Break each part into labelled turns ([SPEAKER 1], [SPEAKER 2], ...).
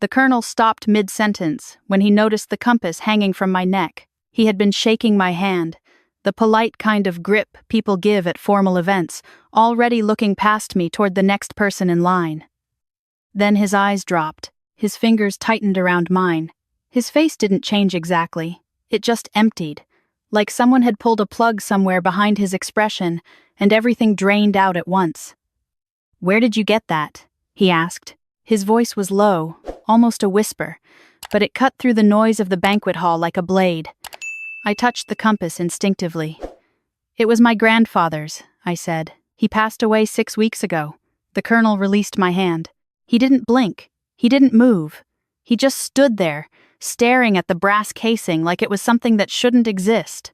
[SPEAKER 1] The colonel stopped mid-sentence when he noticed the compass hanging from my neck. He had been shaking my hand, the polite kind of grip people give at formal events, already looking past me toward the next person in line. Then his eyes dropped, his fingers tightened around mine. His face didn't change exactly, it just emptied, like someone had pulled a plug somewhere behind his expression and everything drained out at once. "Where did you get that?" he asked. His voice was low, almost a whisper, but it cut through the noise of the banquet hall like a blade. I touched the compass instinctively. "It was my grandfather's," I said. "He passed away 6 weeks ago." The colonel released my hand. He didn't blink. He didn't move. He just stood there, staring at the brass casing like it was something that shouldn't exist.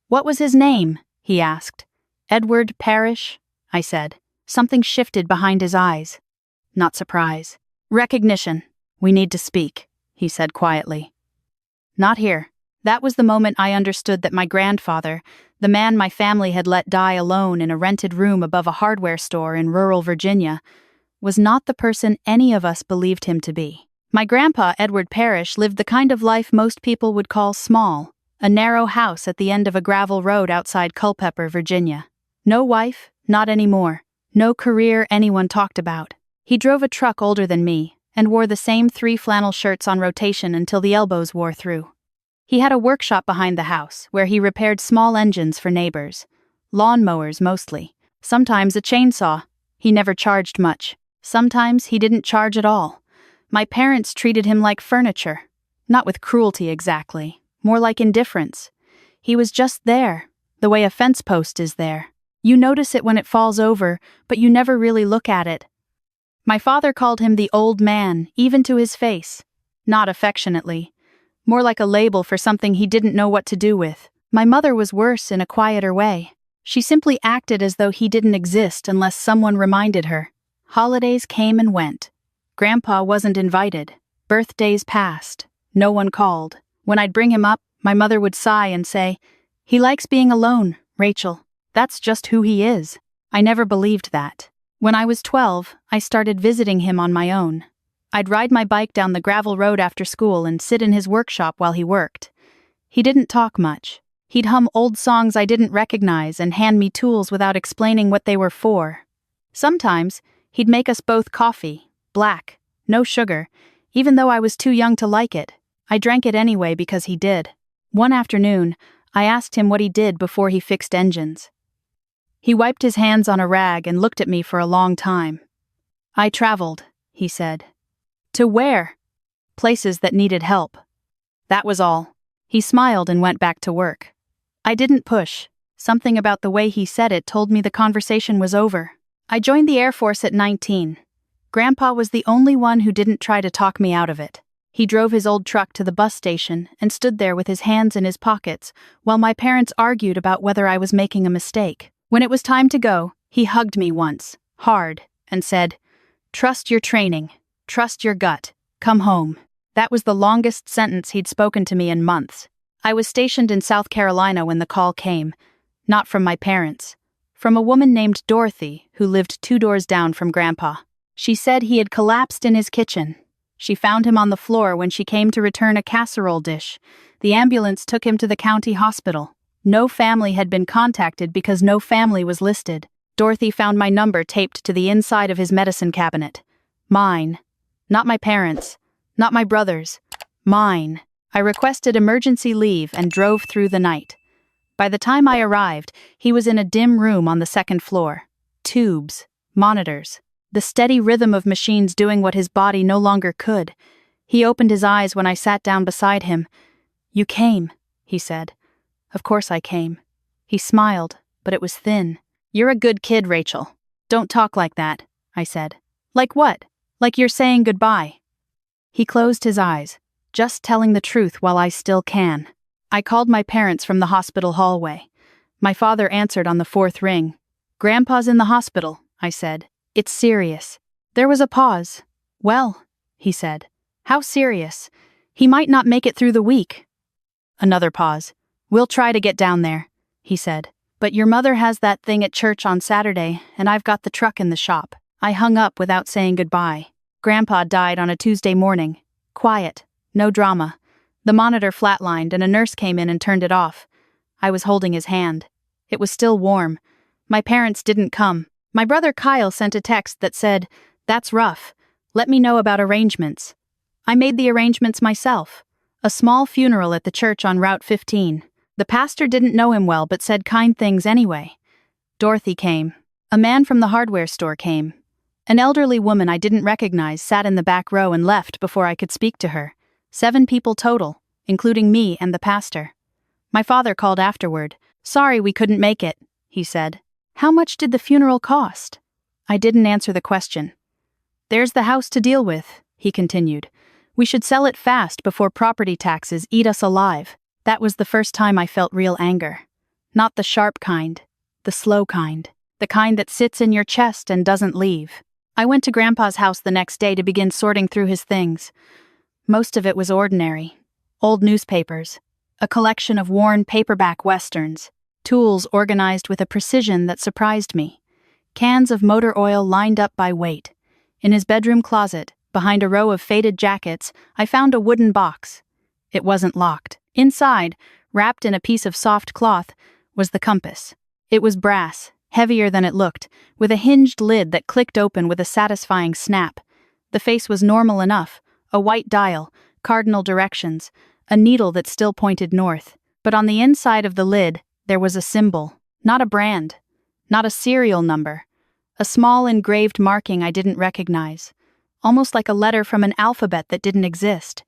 [SPEAKER 1] "What was his name?" he asked. "Edward Parrish," I said. Something shifted behind his eyes. Not surprise. "Recognition. We need to speak," he said quietly. "Not here." That was the moment I understood that my grandfather, the man my family had let die alone in a rented room above a hardware store in rural Virginia, was not the person any of us believed him to be. My grandpa, Edward Parrish, lived the kind of life most people would call small, a narrow house at the end of a gravel road outside Culpeper, Virginia. No wife, not anymore. No career anyone talked about. He drove a truck older than me, and wore the same 3 flannel shirts on rotation until the elbows wore through. He had a workshop behind the house, where he repaired small engines for neighbors. Lawn mowers mostly. Sometimes a chainsaw. He never charged much. Sometimes he didn't charge at all. My parents treated him like furniture. Not with cruelty exactly, more like indifference. He was just there, the way a fence post is there. You notice it when it falls over, but you never really look at it. My father called him the old man, even to his face. Not affectionately. More like a label for something he didn't know what to do with. My mother was worse in a quieter way. She simply acted as though he didn't exist unless someone reminded her. Holidays came and went. Grandpa wasn't invited. Birthdays passed. No one called. When I'd bring him up, my mother would sigh and say, "He likes being alone, Rachel. That's just who he is." I never believed that. When I was 12, I started visiting him on my own. I'd ride my bike down the gravel road after school and sit in his workshop while he worked. He didn't talk much. He'd hum old songs I didn't recognize and hand me tools without explaining what they were for. Sometimes, he'd make us both coffee, black, no sugar, even though I was too young to like it. I drank it anyway because he did. One afternoon, I asked him what he did before he fixed engines. He wiped his hands on a rag and looked at me for a long time. "I traveled," he said. "To where?" "Places that needed help." That was all. He smiled and went back to work. I didn't push. Something about the way he said it told me the conversation was over. I joined the Air Force at 19. Grandpa was the only one who didn't try to talk me out of it. He drove his old truck to the bus station and stood there with his hands in his pockets while my parents argued about whether I was making a mistake. When it was time to go, he hugged me once, hard, and said, "Trust your training. Trust your gut. Come home." That was the longest sentence he'd spoken to me in months. I was stationed in South Carolina when the call came. Not from my parents. From a woman named Dorothy, who lived 2 doors down from Grandpa. She said he had collapsed in his kitchen. She found him on the floor when she came to return a casserole dish. The ambulance took him to the county hospital. No family had been contacted because no family was listed. Dorothy found my number taped to the inside of his medicine cabinet. Mine. Not my parents. Not my brothers. Mine. I requested emergency leave and drove through the night. By the time I arrived, he was in a dim room on the 2nd floor. Tubes. Monitors. The steady rhythm of machines doing what his body no longer could. He opened his eyes when I sat down beside him. "You came," he said. Of course I came. He smiled, but it was thin. "You're a good kid, Rachel. Don't talk like that," I said. "Like what? Like you're saying goodbye." He closed his eyes, just telling the truth while I still can. I called my parents from the hospital hallway. My father answered on the 4th ring. "Grandpa's in the hospital," I said. "It's serious." There was a pause. "Well," he said. "How serious? He might not make it through the week." Another pause. "We'll try to get down there," he said. "But your mother has that thing at church on Saturday, and I've got the truck in the shop." I hung up without saying goodbye. Grandpa died on a Tuesday morning. Quiet. No drama. The monitor flatlined and a nurse came in and turned it off. I was holding his hand. It was still warm. My parents didn't come. My brother Kyle sent a text that said, "That's rough. Let me know about arrangements." I made the arrangements myself. A small funeral at the church on Route 15. The pastor didn't know him well but said kind things anyway. Dorothy came. A man from the hardware store came. An elderly woman I didn't recognize sat in the back row and left before I could speak to her. 7 people total, including me and the pastor. My father called afterward. "Sorry we couldn't make it," he said. "How much did the funeral cost?" I didn't answer the question. "There's the house to deal with," he continued. "We should sell it fast before property taxes eat us alive." That was the first time I felt real anger. Not the sharp kind, the slow kind, the kind that sits in your chest and doesn't leave. I went to Grandpa's house the next day to begin sorting through his things. Most of it was ordinary. Old newspapers, a collection of worn paperback westerns, tools organized with a precision that surprised me, cans of motor oil lined up by weight. In his bedroom closet, behind a row of faded jackets, I found a wooden box. It wasn't locked. Inside, wrapped in a piece of soft cloth, was the compass. It was brass, heavier than it looked, with a hinged lid that clicked open with a satisfying snap. The face was normal enough, a white dial, cardinal directions, a needle that still pointed north. But on the inside of the lid, there was a symbol, not a brand, not a serial number, a small engraved marking I didn't recognize, almost like a letter from an alphabet that didn't exist.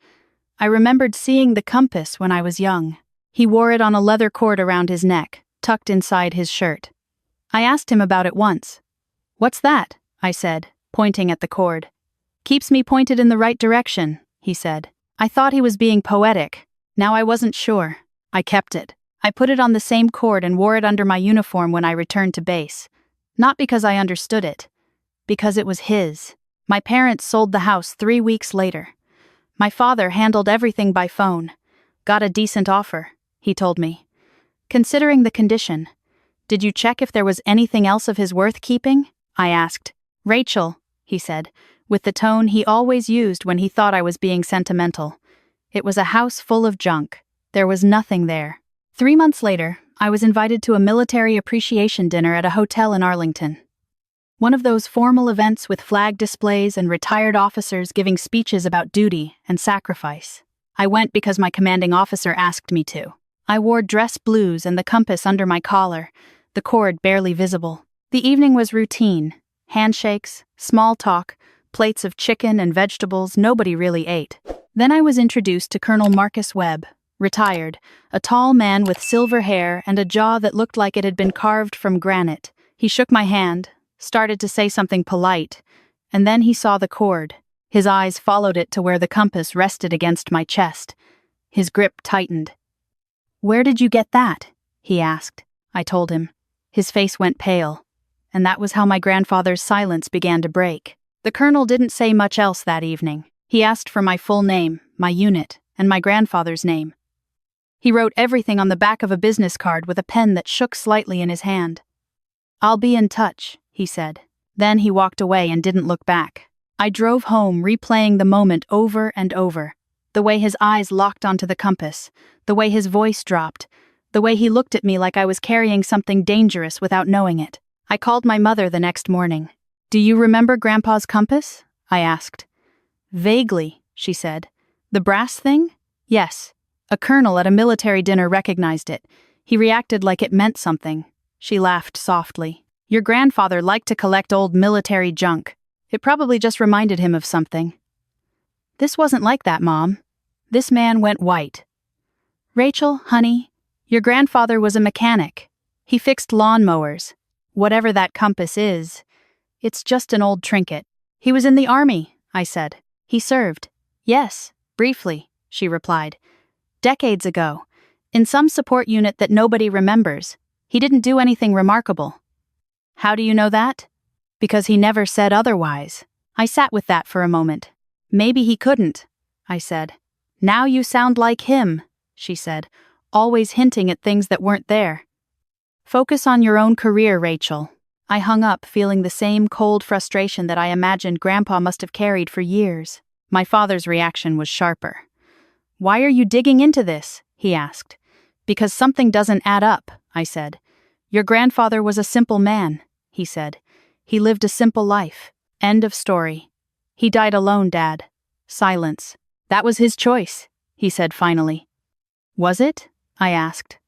[SPEAKER 1] I remembered seeing the compass when I was young. He wore it on a leather cord around his neck, tucked inside his shirt. I asked him about it once. "What's that?" I said, pointing at the cord. "Keeps me pointed in the right direction," he said. I thought he was being poetic. Now I wasn't sure. I kept it. I put it on the same cord and wore it under my uniform when I returned to base. Not because I understood it. Because it was his. My parents sold the house 3 weeks later. My father handled everything by phone. "Got a decent offer," he told me. "Considering the condition. Did you check if there was anything else of his worth keeping?" I asked. "Rachel," he said, with the tone he always used when he thought I was being sentimental. It was a house full of junk. There was nothing there. 3 months later, I was invited to a military appreciation dinner at a hotel in Arlington. One of those formal events with flag displays and retired officers giving speeches about duty and sacrifice. I went because my commanding officer asked me to. I wore dress blues and the compass under my collar, the cord barely visible. The evening was routine. Handshakes, small talk, plates of chicken and vegetables nobody really ate. Then I was introduced to Colonel Marcus Webb, retired, a tall man with silver hair and a jaw that looked like it had been carved from granite. He shook my hand, started to say something polite, and then he saw the cord. His eyes followed it to where the compass rested against my chest. His grip tightened. "Where did you get that?" he asked. I told him. His face went pale, and that was how my grandfather's silence began to break. The colonel didn't say much else that evening. He asked for my full name, my unit, and my grandfather's name. He wrote everything on the back of a business card with a pen that shook slightly in his hand. "I'll be in touch," he said. Then he walked away and didn't look back. I drove home, replaying the moment over and over. The way his eyes locked onto the compass, the way his voice dropped, the way he looked at me like I was carrying something dangerous without knowing it. I called my mother the next morning. "Do you remember Grandpa's compass?" I asked. "Vaguely," she said. "The brass thing?" "Yes. A colonel at a military dinner recognized it. He reacted like it meant something." She laughed softly. "Your grandfather liked to collect old military junk. It probably just reminded him of something." "This wasn't like that, Mom." This man went white. "Rachel, honey, your grandfather was a mechanic. He fixed lawn mowers. Whatever that compass is, it's just an old trinket. He was in the army," I said. "He served." "Yes, briefly," she replied. "Decades ago, in some support unit that nobody remembers. He didn't do anything remarkable." "How do you know that?" "Because he never said otherwise." I sat with that for a moment. "Maybe he couldn't," I said. "Now you sound like him," she said, always hinting at things that weren't there. "Focus on your own career, Rachel." I hung up, feeling the same cold frustration that I imagined Grandpa must have carried for years. My father's reaction was sharper. "Why are you digging into this?" he asked. "Because something doesn't add up," I said. "Your grandfather was a simple man," he said. "He lived a simple life. End of story. He died alone, Dad." Silence. "That was his choice," he said finally. "Was it?" I asked.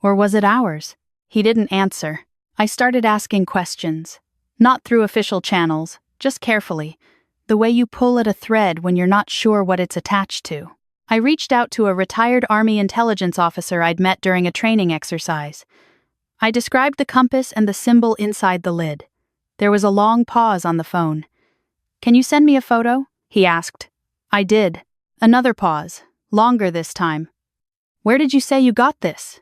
[SPEAKER 1] "Or was it ours?" He didn't answer. I started asking questions. Not through official channels, just carefully. The way you pull at a thread when you're not sure what it's attached to. I reached out to a retired Army intelligence officer I'd met during a training exercise. I described the compass and the symbol inside the lid. There was a long pause on the phone. "Can you send me a photo?" he asked. I did. Another pause, longer this time. "Where did you say you got this?"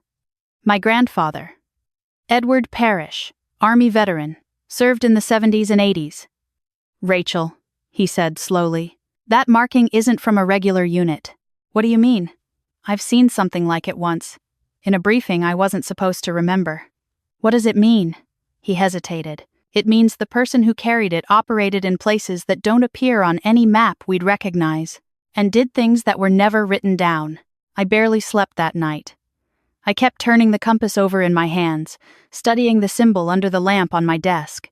[SPEAKER 1] "My grandfather. Edward Parrish, Army veteran, served in the 70s and 80s. "Rachel," he said slowly, "that marking isn't from a regular unit." "What do you mean?" "I've seen something like it once. In a briefing I wasn't supposed to remember." "What does it mean?" He hesitated. "It means the person who carried it operated in places that don't appear on any map we'd recognize, and did things that were never written down." I barely slept that night. I kept turning the compass over in my hands, studying the symbol under the lamp on my desk.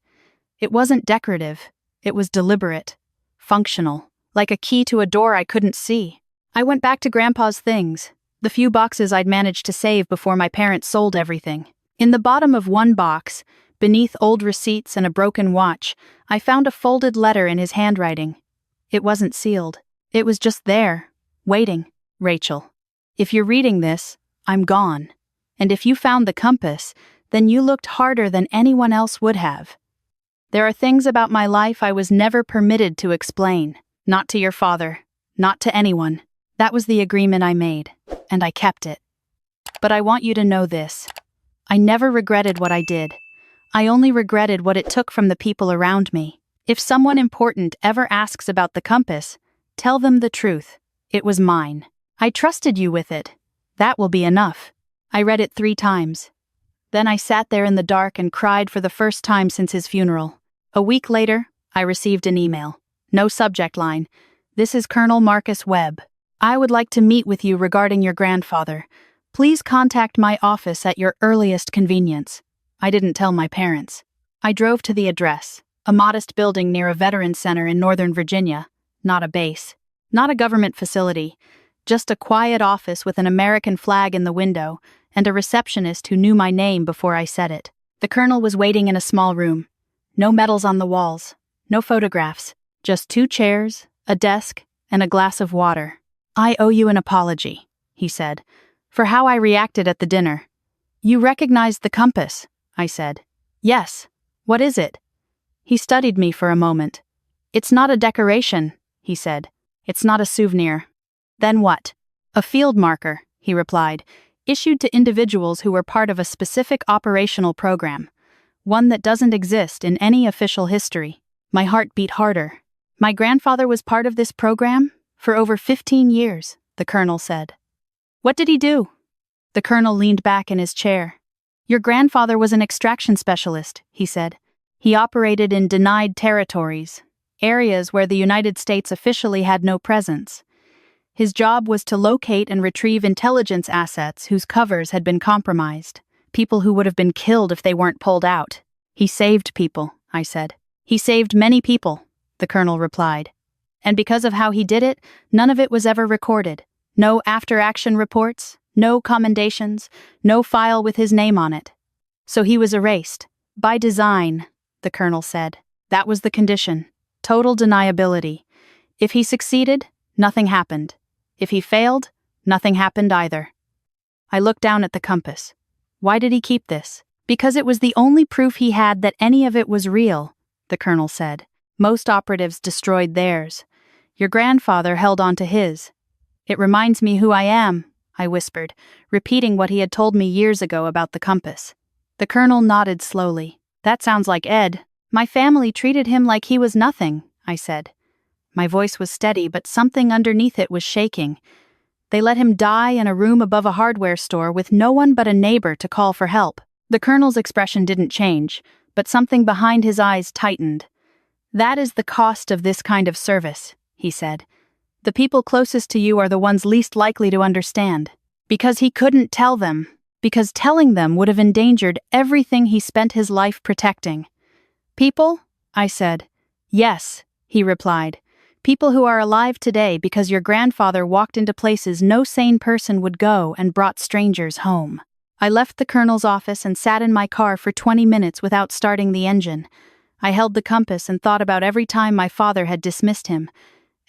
[SPEAKER 1] It wasn't decorative. It was deliberate. Functional. Like a key to a door I couldn't see. I went back to Grandpa's things, the few boxes I'd managed to save before my parents sold everything. In the bottom of one box, beneath old receipts and a broken watch, I found a folded letter in his handwriting. It wasn't sealed. It was just there, waiting. "Rachel, if you're reading this, I'm gone. And if you found the compass, then you looked harder than anyone else would have. There are things about my life I was never permitted to explain. Not to your father. Not to anyone. That was the agreement I made, and I kept it. But I want you to know this. I never regretted what I did. I only regretted what it took from the people around me. If someone important ever asks about the compass, tell them the truth. It was mine. I trusted you with it. That will be enough." I read it 3 times. Then I sat there in the dark and cried for the first time since his funeral. A week later, I received an email. No subject line. "This is Colonel Marcus Webb. I would like to meet with you regarding your grandfather. Please contact my office at your earliest convenience." I didn't tell my parents. I drove to the address, a modest building near a veterans center in Northern Virginia. Not a base. Not a government facility. Just a quiet office with an American flag in the window and a receptionist who knew my name before I said it. The colonel was waiting in a small room. No medals on the walls. No photographs. Just 2 chairs, a desk, and a glass of water. "I owe you an apology," he said, "for how I reacted at the dinner." "You recognized the compass," I said. "Yes. What is it?" He studied me for a moment. "It's not a decoration," he said. "It's not a souvenir." "Then what?" "A field marker," he replied, "issued to individuals who were part of a specific operational program. One that doesn't exist in any official history." My heart beat harder. "My grandfather was part of this program? For over 15 years, the colonel said. "What did he do?" The colonel leaned back in his chair. "Your grandfather was an extraction specialist," he said. "He operated in denied territories, areas where the United States officially had no presence. His job was to locate and retrieve intelligence assets whose covers had been compromised, people who would have been killed if they weren't pulled out." "He saved people," I said. "He saved many people," the colonel replied. "And because of how he did it, none of it was ever recorded. No after-action reports, no commendations, no file with his name on it. So he was erased. By design," the colonel said. "That was the condition. Total deniability. If he succeeded, nothing happened. If he failed, nothing happened either." I looked down at the compass. "Why did he keep this?" "Because it was the only proof he had that any of it was real," the colonel said. "Most operatives destroyed theirs. Your grandfather held on to his." "It reminds me who I am," I whispered, repeating what he had told me years ago about the compass. The colonel nodded slowly. "That sounds like Ed. My family treated him like he was nothing," I said. My voice was steady, but something underneath it was shaking. "They let him die in a room above a hardware store with no one but a neighbor to call for help." The colonel's expression didn't change, but something behind his eyes tightened. "That is the cost of this kind of service," he said. The people closest to you are the ones least likely to understand. Because he couldn't tell them. Because telling them would have endangered everything he spent his life protecting. People? I said. Yes, he replied. People who are alive today because your grandfather walked into places no sane person would go and brought strangers home. I left the colonel's office and sat in my car for 20 minutes without starting the engine. I held the compass and thought about every time my father had dismissed him.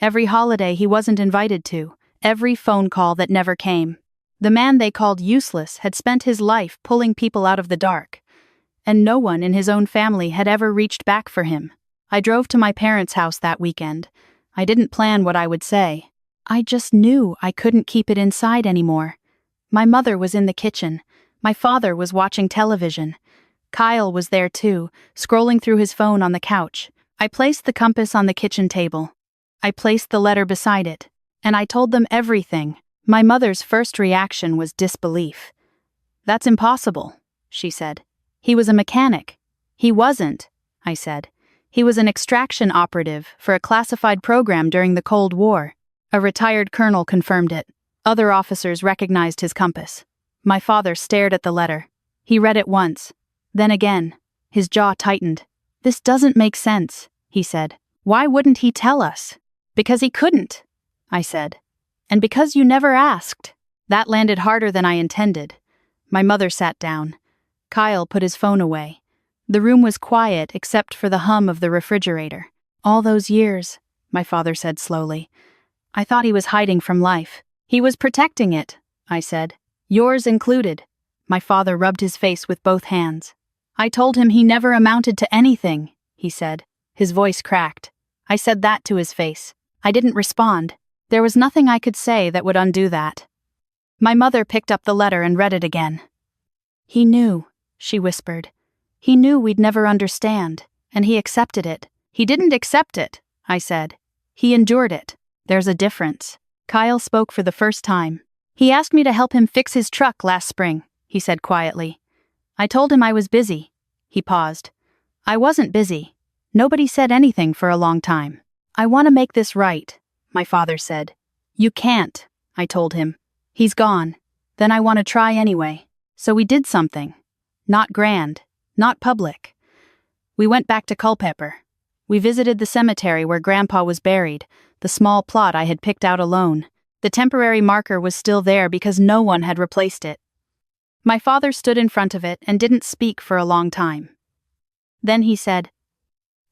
[SPEAKER 1] Every holiday he wasn't invited to. Every phone call that never came. The man they called useless had spent his life pulling people out of the dark. And no one in his own family had ever reached back for him. I drove to my parents' house that weekend. I didn't plan what I would say. I just knew I couldn't keep it inside anymore. My mother was in the kitchen. My father was watching television. Kyle was there too, scrolling through his phone on the couch. I placed the compass on the kitchen table. I placed the letter beside it. And I told them everything. My mother's first reaction was disbelief. "That's impossible," she said. "He was a mechanic." "He wasn't," I said. "He was an extraction operative for a classified program during the Cold War." A retired colonel confirmed it. Other officers recognized his compass. My father stared at the letter. He read it once. Then again. His jaw tightened. "This doesn't make sense," he said. "Why wouldn't he tell us?" "Because he couldn't," I said. "And because you never asked." That landed harder than I intended. My mother sat down. Kyle put his phone away. The room was quiet except for the hum of the refrigerator. "All those years," my father said slowly. "I thought he was hiding from life." "He was protecting it," I said. "Yours included." My father rubbed his face with both hands. "I told him he never amounted to anything," he said. His voice cracked. I said that to his face. I didn't respond. There was nothing I could say that would undo that. My mother picked up the letter and read it again. "He knew," she whispered. "He knew we'd never understand, and he accepted it." "He didn't accept it," I said. "He endured it. There's a difference." Kyle spoke for the first time. "He asked me to help him fix his truck last spring," he said quietly. "I told him I was busy." He paused. "I wasn't busy. Nobody said anything for a long time." "I want to make this right," my father said. "You can't," I told him. "He's gone. Then I want to try anyway." So we did something. Not grand. Not public. We went back to Culpeper. We visited the cemetery where Grandpa was buried, the small plot I had picked out alone. The temporary marker was still there because no one had replaced it. My father stood in front of it and didn't speak for a long time. Then he said,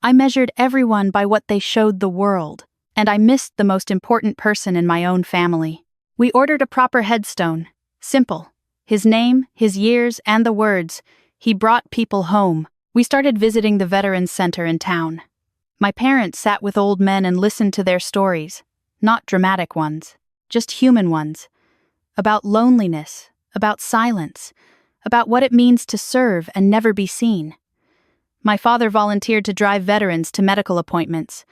[SPEAKER 1] "I measured everyone by what they showed the world, and I missed the most important person in my own family." We ordered a proper headstone. Simple. His name, his years, and the words, "He brought people home." We started visiting the Veterans Center in town. My parents sat with old men and listened to their stories. Not dramatic ones, just human ones. About loneliness, about silence, about what it means to serve and never be seen. My father volunteered to drive veterans to medical appointments.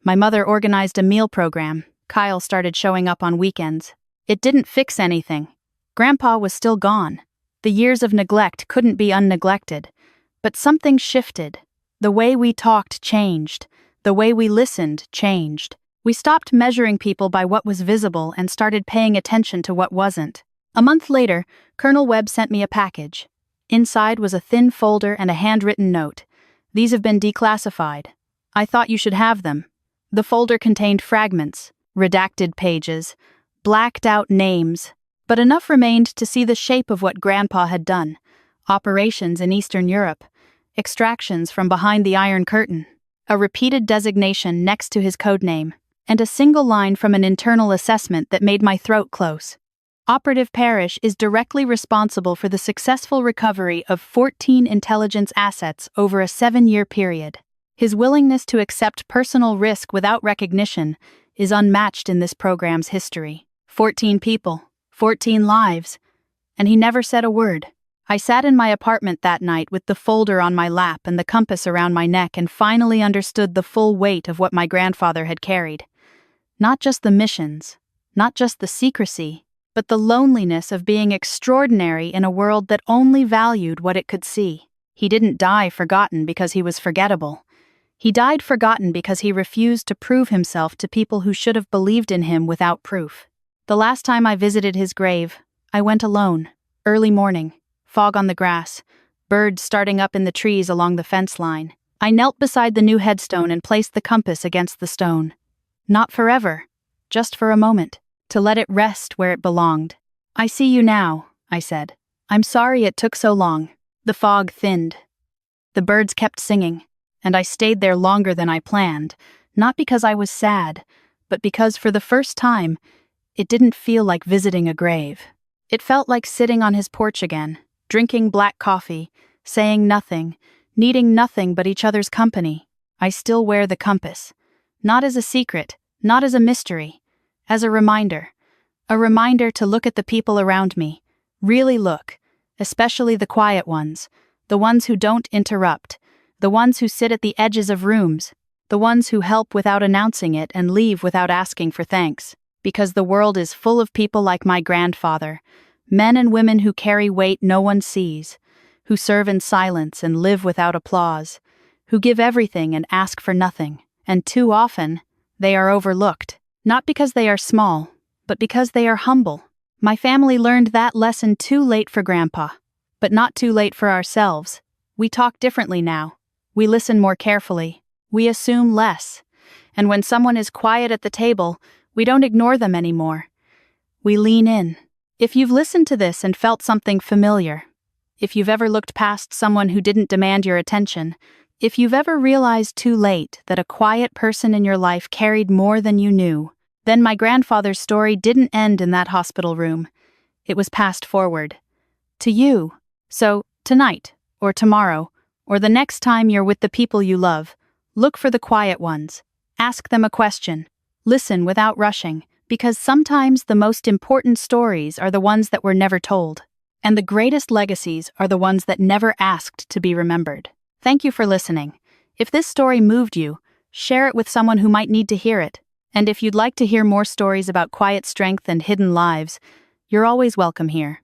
[SPEAKER 1] My mother organized a meal program. Kyle started showing up on weekends. It didn't fix anything. Grandpa was still gone. The years of neglect couldn't be unneglected. But something shifted. The way we talked changed. The way we listened changed. We stopped measuring people by what was visible and started paying attention to what wasn't. A month later, Colonel Webb sent me a package. Inside was a thin folder and a handwritten note. "These have been declassified. I thought you should have them." The folder contained fragments, redacted pages, blacked out names, but enough remained to see the shape of what Grandpa had done. Operations in Eastern Europe, extractions from behind the Iron Curtain, a repeated designation next to his code name, and a single line from an internal assessment that made my throat close. Operative Parrish is directly responsible for the successful recovery of 14 intelligence assets over a 7-year period. His willingness to accept personal risk without recognition is unmatched in this program's history. 14 people, 14 lives, and he never said a word. I sat in my apartment that night with the folder on my lap and the compass around my neck and finally understood the full weight of what my grandfather had carried. Not just the missions, not just the secrecy, but the loneliness of being extraordinary in a world that only valued what it could see. He didn't die forgotten because he was forgettable. He died forgotten because he refused to prove himself to people who should have believed in him without proof. The last time I visited his grave, I went alone. Early morning, fog on the grass, birds starting up in the trees along the fence line. I knelt beside the new headstone and placed the compass against the stone. Not forever, just for a moment, to let it rest where it belonged. "I see you now," I said. "I'm sorry it took so long." The fog thinned. The birds kept singing, and I stayed there longer than I planned, not because I was sad, but because for the first time, it didn't feel like visiting a grave. It felt like sitting on his porch again, drinking black coffee, saying nothing, needing nothing but each other's company. I still wear the compass, not as a secret, not as a mystery, as a reminder to look at the people around me, really look, especially the quiet ones, the ones who don't interrupt, the ones who sit at the edges of rooms, the ones who help without announcing it and leave without asking for thanks. Because the world is full of people like my grandfather, men and women who carry weight no one sees, who serve in silence and live without applause, who give everything and ask for nothing, and too often, they are overlooked, not because they are small, but because they are humble. My family learned that lesson too late for Grandpa, but not too late for ourselves. We talk differently now. We listen more carefully. We assume less. And when someone is quiet at the table, we don't ignore them anymore. We lean in. If you've listened to this and felt something familiar, if you've ever looked past someone who didn't demand your attention, if you've ever realized too late that a quiet person in your life carried more than you knew, then my grandfather's story didn't end in that hospital room. It was passed forward. To you. So, tonight, or tomorrow, or the next time you're with the people you love, look for the quiet ones. Ask them a question. Listen without rushing, because sometimes the most important stories are the ones that were never told. And the greatest legacies are the ones that never asked to be remembered. Thank you for listening. If this story moved you, share it with someone who might need to hear it. And if you'd like to hear more stories about quiet strength and hidden lives, you're always welcome here.